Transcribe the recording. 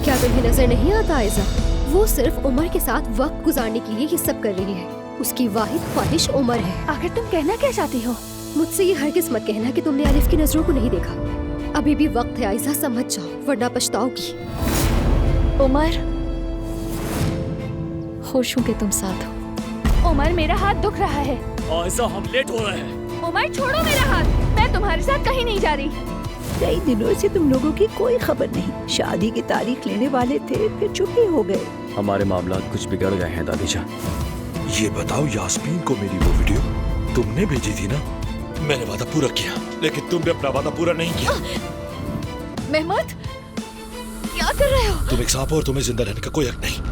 क्या तुम्हें नजर नहीं आता एजा? वो सिर्फ उमर के साथ वक्त गुजारने के लिए ये सब कर रही है। उसकी वाहिद ख्वाहिश उमर है। आखिर तुम कहना क्या चाहती हो? मुझसे ये हरगिज मत कहना कि तुमने एलिफ की नजरों को नहीं देखा। अभी भी वक्त है आयजा, समझ जाओ वरना पछताओगी। उमर, खुश हूँ कि तुम साथ हो। उमर, मेरा हाथ दुख रहा है। आयजा, हम लेट हो रहे हैं। उमर, छोड़ो मेरा हाथ, मैं तुम्हारे साथ कहीं नहीं जा रही। कई दिनों से तुम लोगों की कोई खबर नहीं। शादी की तारीख लेने वाले थे, फिर चुप ही हो गए। हमारे मामलात कुछ बिगड़ गए हैं दादी जान। ये बताओ, यास्मीन को मेरी वो वीडियो तुमने भेजी थी ना? मैंने वादा पूरा किया, लेकिन तुमने अपना वादा पूरा नहीं किया। मेहमत, क्या कर रहे हो? तुम एक सांप हो और तुम्हें जिंदा रहने का कोई हक नहीं।